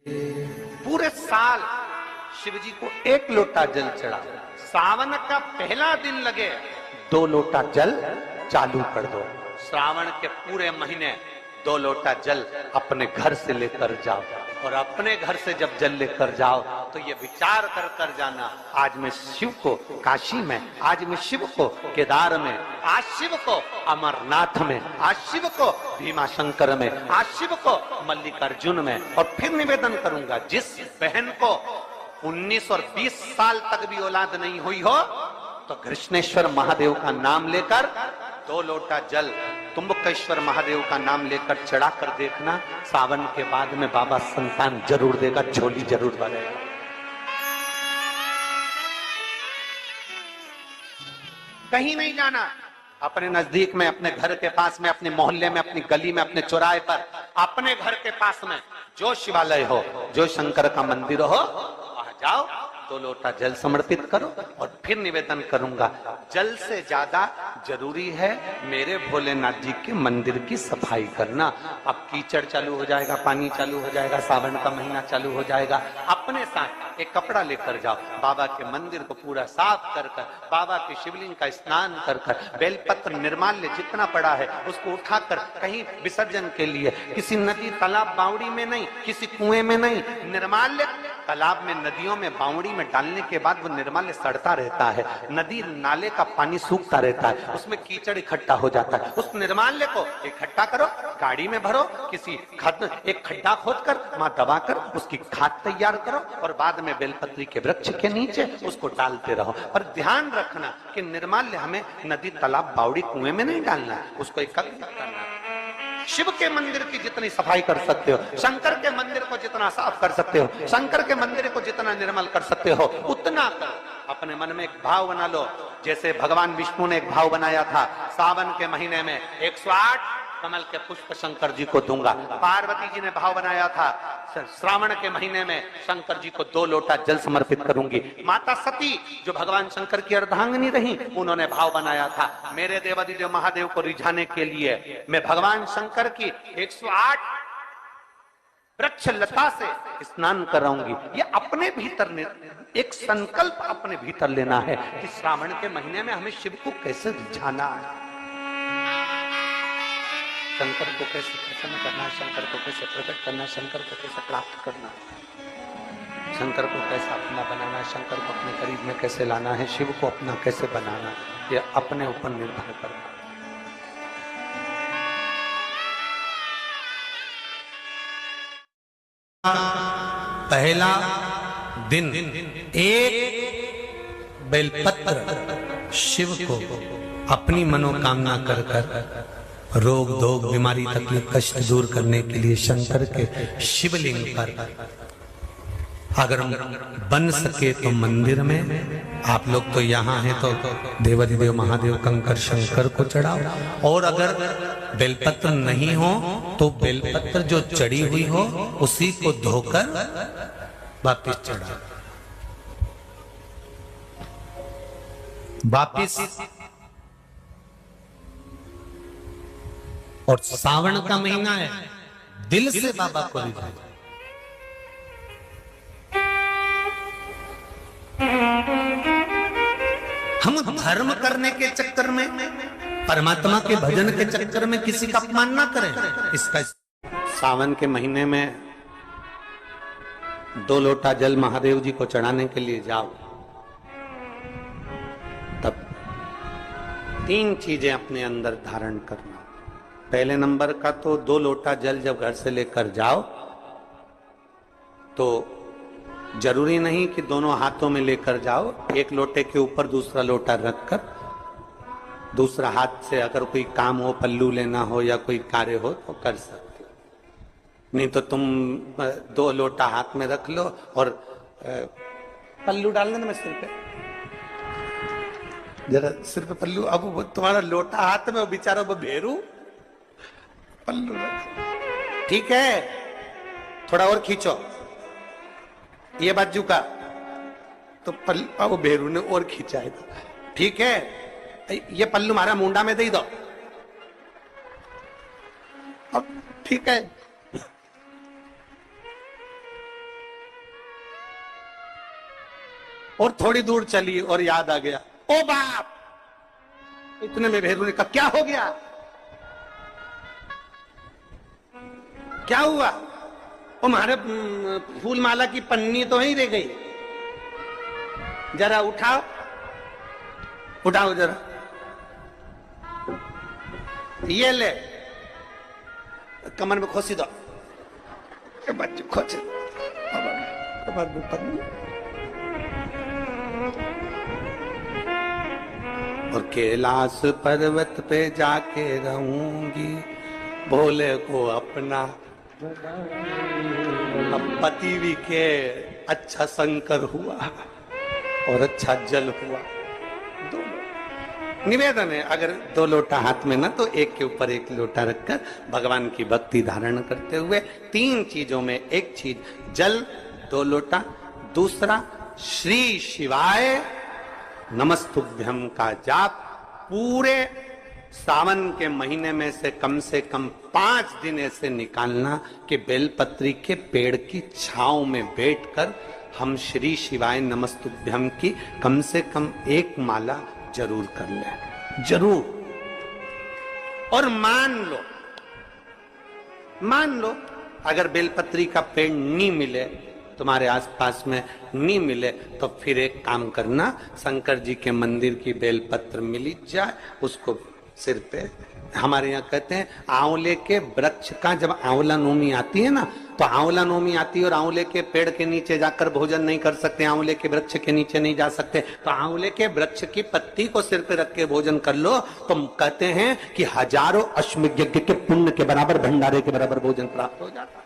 पूरे साल शिव जी को 1 लोटा जल चढ़ा, सावन का पहला दिन लगे 2 लोटा जल चालू कर दो। श्रावण के पूरे महीने 2 लोटा जल अपने घर से लेकर जाओ, और अपने घर से जब जल लेकर जाओ तो ये विचार कर कर जाना, आज मैं शिव को काशी में, आज मैं शिव को केदार में, आज शिव को अमरनाथ में, आज शिव को भीमा शंकर में, आज शिव को मल्लिकार्जुन में। और फिर निवेदन करूंगा, जिस बहन को 19 और 20 साल तक भी औलाद नहीं हुई हो तो कृष्णेश्वर महादेव का नाम लेकर 2 लोटा जल तुम्बकेश्वर महादेव का नाम लेकर चढ़ा कर देखना, सावन के बाद में बाबा संतान जरूर देगा, झोली जरूर भरेगा। कहीं नहीं जाना, अपने नजदीक में, अपने घर के पास में, अपने मोहल्ले में, अपनी गली में, अपने चौराहे पर, अपने घर के पास में जो शिवालय हो, जो शंकर का मंदिर हो, वहां जाओ, 2 लोटा जल समर्पित करो। और फिर निवेदन करूंगा, जल से ज्यादा जरूरी है मेरे भोलेनाथ जी के मंदिर की सफाई करना। अब कीचड़ चालू हो जाएगा, पानी चालू हो जाएगा, सावन का महीना चालू हो जाएगा, अपने साथ एक कपड़ा लेकर जाओ, बाबा के मंदिर को पूरा साफ कर कर, बाबा के शिवलिंग का स्नान कर कर, बेलपत्र निर्माल्य जितना पड़ा है उसको उठाकर कहीं विसर्जन के लिए, किसी नदी तालाब बावड़ी में नहीं, किसी कुएं में नहीं, निर्माल्य तालाब में, नदियों में, बावड़ी में डालने के बाद वो निर्माल्य सड़ता रहता है, नदी नाले का पानी सूखता रहता है, उसमें कीचड़ इकट्ठा हो जाता है। उस निर्माल्य को इकट्ठा करो, गाड़ी में भरो, किसी एक खड्डा खोदकर वहां दबाकर उसकी खाद तैयार करो, और बाद में बेलपत्री के वृक्ष के नीचे उसको डालते रहो। पर ध्यान रखना कि निर्माल्य हमें नदी तालाब बावड़ी कुएं में नहीं डालना है, उसको एकत्रित करना है। शिव के मंदिर की जितनी सफाई कर सकते हो, शंकर के मंदिर को जितना साफ कर सकते हो, शंकर के मंदिर को जितना निर्मल कर सकते हो, उतना करो। अपने मन में एक भाव बना लो, जैसे भगवान विष्णु ने एक भाव बनाया था, सावन के महीने में 108 कमल के पुष्प शंकर जी को दूंगा। पार्वती जी ने भाव बनाया था, श्रावण के महीने में शंकर जी को 2 लोटा जल समर्पित करूंगी। माता सती जो भगवान शंकर की अर्धांगिनी रही, उन्होंने भाव बनाया था, मेरे देवादिदेव महादेव को रिझाने के लिए मैं भगवान शंकर की 108 वृक्ष लता से स्नान कराऊंगी। ये अपने भीतर एक संकल्प अपने भीतर लेना है कि श्रावण के महीने में हमें शिव को कैसे रिझाना है, शंकर को कैसे प्रसन्न करना, शंकर को कैसे प्रकट करना, शंकर को कैसे प्राप्त करना, शंकर को कैसे अपना बनाना, शंकर को अपने करीब में कैसे लाना है, शिव को अपना कैसे बनाना, ये अपने ऊपर निर्भर करना। पहला दिन एक बेलपत्र शिव को अपनी मनोकामना कर कर, रोग धोग बीमारी तकलीफ कष्ट दूर करने के लिए शंकर के शिवलिंग पर, अगर बन सके तो मंदिर में, आप लोग तो यहाँ हैं तो देवादिदेव महादेव कंकर शंकर को चढ़ाओ, और अगर बेलपत्र नहीं हो तो बेलपत्र जो चढ़ी हुई हो उसी को धोकर वापिस चढ़ाओ। वापिस, और सावन का महीना है, दिल से बाबा को रिझाओ। हम धर्म करने के चक्कर में, परमात्मा के भजन के चक्कर में किसी का अपमान ना करें। इसका सावन के महीने में 2 लोटा जल महादेव जी को चढ़ाने के लिए जाओ, तब 3 चीजें अपने अंदर धारण करना। पहले नंबर का तो 2 लोटा जल जब घर से लेकर जाओ तो जरूरी नहीं कि दोनों हाथों में लेकर जाओ, एक लोटे के ऊपर दूसरा लोटा रखकर दूसरा हाथ से अगर कोई काम हो, पल्लू लेना हो या कोई कार्य हो तो कर सकते हो, नहीं तो तुम 2 लोटा हाथ में रख लो और पल्लू डाल देना सिर पे, जरा सिर पे पल्लू, अब तुम्हारा लोटा हाथ में, बेचारा वो भेरू पल्लू, ठीक है, थोड़ा और खींचो ये बाजू का, तो पल्लू वो भेरू ने और खींचा है, ठीक है, ये पल्लू हमारा मुंडा में दे दो, अब ठीक है, और थोड़ी दूर चली और याद आ गया, ओ बाप! इतने में भेरू ने कहा, क्या हो गया? क्या हुआ? तुम्हारे फूल माला की पन्नी तो वहीं रह गई, जरा उठाओ, उठाओ जरा, ये ले, कमर में खोसी दो, बच्चे खोचे और कैलाश पर्वत पे जाके रहूंगी, भोले को अपना। अब पति भी के अच्छा शंकर हुआ और अच्छा जल हुआ। निवेदन है, अगर 2 लोटा हाथ में ना, तो एक के ऊपर एक लोटा रखकर भगवान की भक्ति धारण करते हुए 3 चीजों में एक चीज जल 2 लोटा, दूसरा श्री शिवाय नमस्तुभ्यम का जाप पूरे सावन के महीने में से कम 5 दिन ऐसे निकालना कि बेलपत्री के पेड़ की छांव में बैठकर हम श्री शिवाय नमस्तुभ्यम की कम से कम 1 माला जरूर कर ले, जरूर। और मान लो अगर बेलपत्री का पेड़ नहीं मिले, तुम्हारे आसपास में नहीं मिले, तो फिर एक काम करना, शंकर जी के मंदिर की बेलपत्र मिली जाए, उसको सिर पे, हमारे यहाँ कहते हैं आंवले के वृक्ष का जब आंवला नवमी आती है ना, तो आंवला नवमी आती है और आंवले के पेड़ के नीचे जाकर भोजन नहीं कर सकते, आंवले के वृक्ष के नीचे नहीं जा सकते, तो आंवले के वृक्ष की पत्ती को सिर पे रख के भोजन कर लो, तो कहते हैं कि हजारों अश्वमेध यज्ञ के पुण्य के बराबर, भंडारे के बराबर भोजन प्राप्त हो जाता है।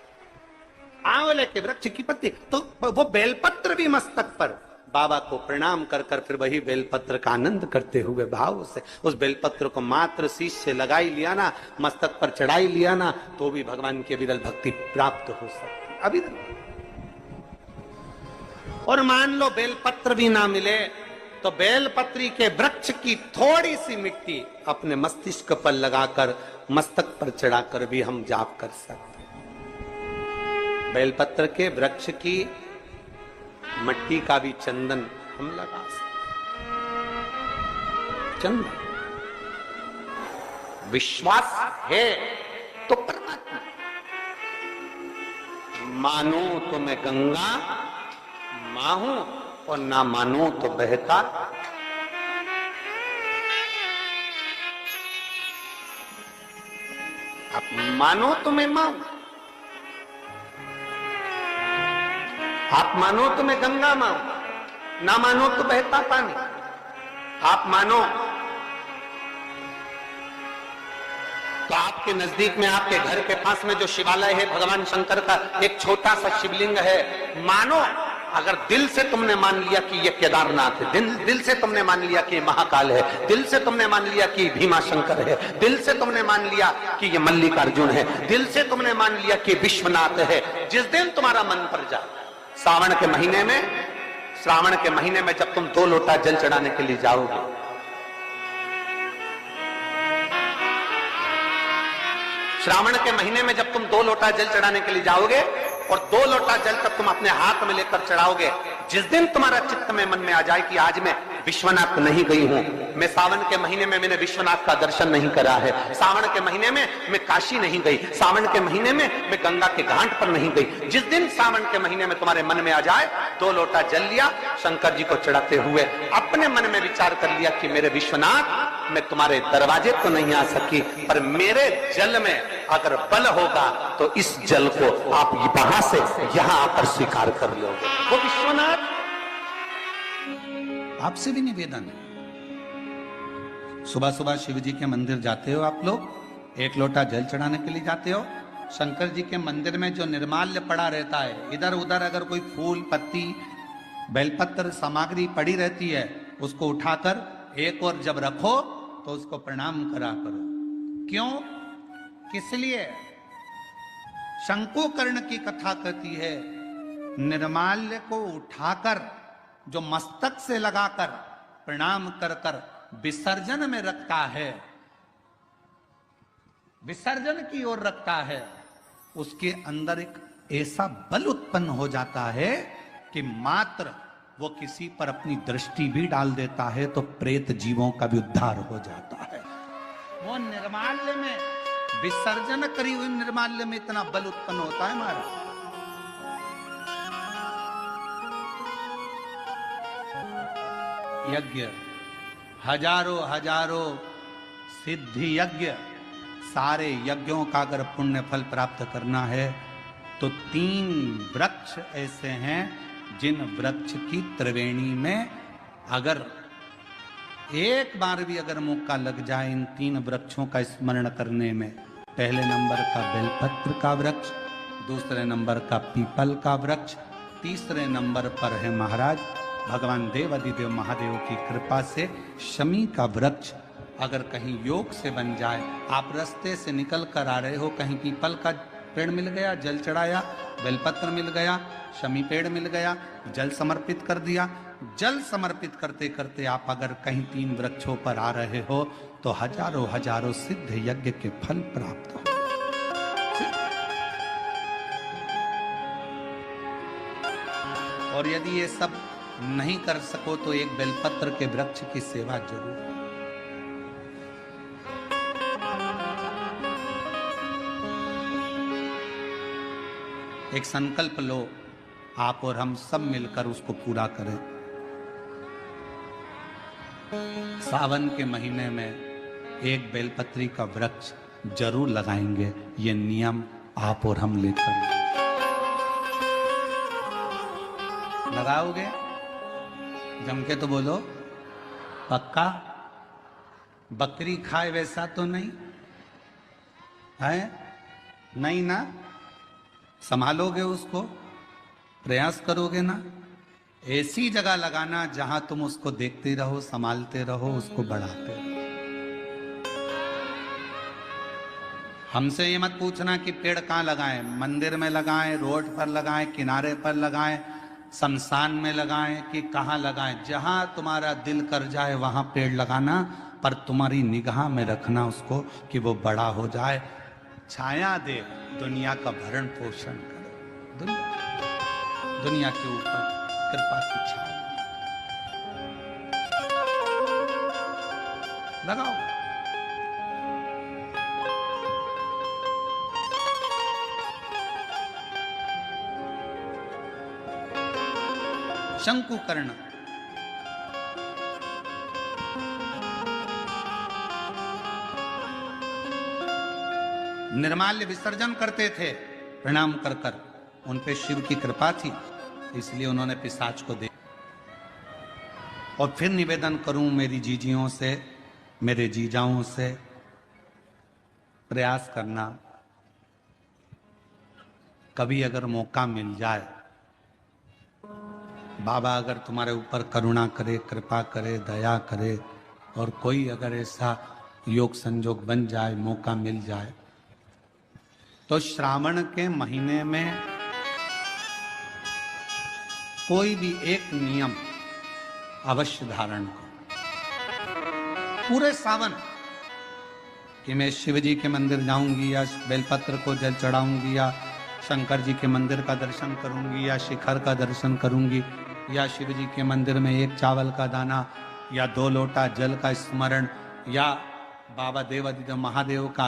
आंवले के वृक्ष की पत्ती, तो वो बेलपत्र भी मस्तक पर बाबा को प्रणाम कर कर फिर वही बेलपत्र का आनंद करते हुए भाव से उस बेलपत्र को मात्र शीश से लगाई लिया ना, मस्तक पर चढ़ाई लिया ना, तो भी भगवान की अविरल भक्ति प्राप्त हो सकती अविरल। और मान लो बेलपत्र भी ना मिले, तो बेलपत्री के वृक्ष की थोड़ी सी मिट्टी अपने मस्तिष्क पर लगाकर, मस्तक पर चढ़ाकर भी हम जाप कर सकते। बेलपत्र के वृक्ष की मट्टी का भी चंदन हम लगा सकते। चंदन विश्वास है तो परमात्मा, मानो तो मैं गंगा मां हूं और ना मानो तो बहता। आप मानो तो मैं मां, आप मानो तो मैं गंगा मां, ना मानो तो बहता पानी। आप मानो तो आपके नजदीक में, आपके घर के पास में जो शिवालय है भगवान शंकर का, एक छोटा सा शिवलिंग है। मानो अगर दिल से तुमने मान लिया कि ये केदारनाथ है, दिल से तुमने मान लिया कि ये महाकाल है, दिल से तुमने मान लिया कि भीमा शंकर है, दिल से तुमने मान लिया कि ये मल्लिकार्जुन है, दिल से तुमने मान लिया कि विश्वनाथ है। जिस दिन तुम्हारा मन पर जाए, श्रावण के महीने में जब तुम 2 लोटा जल चढ़ाने के लिए जाओगे, श्रावण के महीने में जब तुम 2 लोटा जल चढ़ाने के लिए जाओगे और 2 लोटा जल तक तुम अपने हाथ में लेकर चढ़ाओगे, जिस दिन तुम्हारा चित्त में मन में आ जाए कि आज मैं विश्वनाथ नहीं गई हूं, मैं सावन के महीने में मैंने विश्वनाथ का दर्शन नहीं करा है, सावन के महीने में मैं काशी नहीं गई, सावन के महीने में मैं गंगा के घाट पर नहीं गई, जिस दिन सावन के महीने में तुम्हारे मन में आ जाए, 2 लोटा जल लिया, शंकर जी को चढ़ाते हुए अपने मन में विचार कर लिया कि मेरे विश्वनाथ, मैं तुम्हारे दरवाजे तो नहीं आ सकी, पर मेरे जल में अगर बल होगा तो इस जल को आप वहां से यहां आकर स्वीकार कर लोगे। वो विश्वनाथ आपसे भी निवेदन है, सुबह सुबह शिव जी के मंदिर जाते हो आप लोग, 1 लोटा जल चढ़ाने के लिए जाते हो, शंकर जी के मंदिर में जो निर्माल्य पड़ा रहता है, इधर उधर अगर कोई फूल पत्ती बेलपत्र सामग्री पड़ी रहती है, उसको उठाकर एक और जब रखो तो उसको प्रणाम करा करो। क्यों, किस लिए? शंकुकर्ण की कथा कहती है, निर्माल्य को उठाकर जो मस्तक से लगाकर प्रणाम कर कर विसर्जन में रखता है, विसर्जन की ओर रखता है, उसके अंदर एक ऐसा बल उत्पन्न हो जाता है कि मात्र वो किसी पर अपनी दृष्टि भी डाल देता है तो प्रेत जीवों का भी उद्धार हो जाता है। वो निर्माल्य में विसर्जन करी हुई निर्माल्य में इतना बल उत्पन्न होता है महाराज। यज्ञ, हजारों हजारों सिद्धि यज्ञ, सारे यज्ञों का अगर पुण्य फल प्राप्त करना है तो 3 वृक्ष ऐसे हैं जिन वृक्ष की त्रिवेणी में अगर एक बार भी अगर मौका लग जाए इन 3 वृक्षों का स्मरण करने में, पहले नंबर का बेलपत्र का वृक्ष, दूसरे नंबर का पीपल का वृक्ष, तीसरे नंबर पर है महाराज भगवान देवाधिदेव महादेव की कृपा से शमी का वृक्ष। अगर कहीं योग से बन जाए, आप रास्ते से निकल कर आ रहे हो, कहीं पीपल का पेड़ मिल गया, जल चढ़ाया, बेलपत्र मिल गया, शमी पेड़ मिल गया, जल समर्पित कर दिया, जल समर्पित करते करते आप अगर कहीं 3 वृक्षों पर आ रहे हो तो हजारों हजारों सिद्ध यज्ञ के फल प्राप्त हो। और यदि ये सब नहीं कर सको तो एक बेलपत्र के वृक्ष की सेवा जरूर। एक संकल्प लो, आप और हम सब मिलकर उसको पूरा करें। सावन के महीने में एक बेलपत्री का वृक्ष जरूर लगाएंगे, ये नियम आप और हम लेकर। लगाओगे? जम के तो बोलो, पक्का? बकरी खाए वैसा तो नहीं है? नहीं ना? संभालोगे उसको, प्रयास करोगे ना? ऐसी जगह लगाना जहां तुम उसको देखते रहो, संभालते रहो, उसको बढ़ाते रहो। हमसे ये मत पूछना कि पेड़ कहाँ लगाएं, मंदिर में लगाएं, रोड पर लगाएं, किनारे पर लगाएं, शमशान में लगाएं कि कहाँ लगाएं। जहां तुम्हारा दिल कर जाए वहां पेड़ लगाना, पर तुम्हारी निगाह में रखना उसको कि वो बड़ा हो जाए, छाया दे, दुनिया का भरण पोषण करे, दुनिया के ऊपर कृपा की छाया लगाओ। शंकुकर्ण, निर्माल्य विसर्जन करते थे प्रणाम कर कर, उन पे शिव की कृपा थी इसलिए उन्होंने पिशाच को दे। और फिर निवेदन करूं मेरी जीजियों से, मेरे जीजाओं से, प्रयास करना कभी अगर मौका मिल जाए, बाबा अगर तुम्हारे ऊपर करुणा करे, कृपा करे, दया करे और कोई अगर ऐसा योग संजोग बन जाए, मौका मिल जाए, तो श्रावण के महीने में कोई भी एक नियम अवश्य धारण करो पूरे सावन, कि मैं शिव जी के मंदिर जाऊंगी या बेलपत्र को जल चढ़ाऊंगी या शंकर जी के मंदिर का दर्शन करूंगी या शिखर का दर्शन करूंगी या शिव जी के मंदिर में 1 चावल का दाना या 2 लोटा जल का स्मरण या बाबा देवाधिदेव महादेव का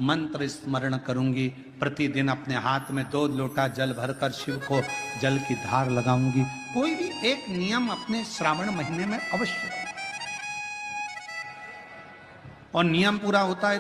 मंत्र स्मरण करूंगी। प्रतिदिन अपने हाथ में 2 लोटा जल भरकर शिव को जल की धार लगाऊंगी। कोई भी एक नियम अपने श्रावण महीने में अवश्य, और नियम पूरा होता है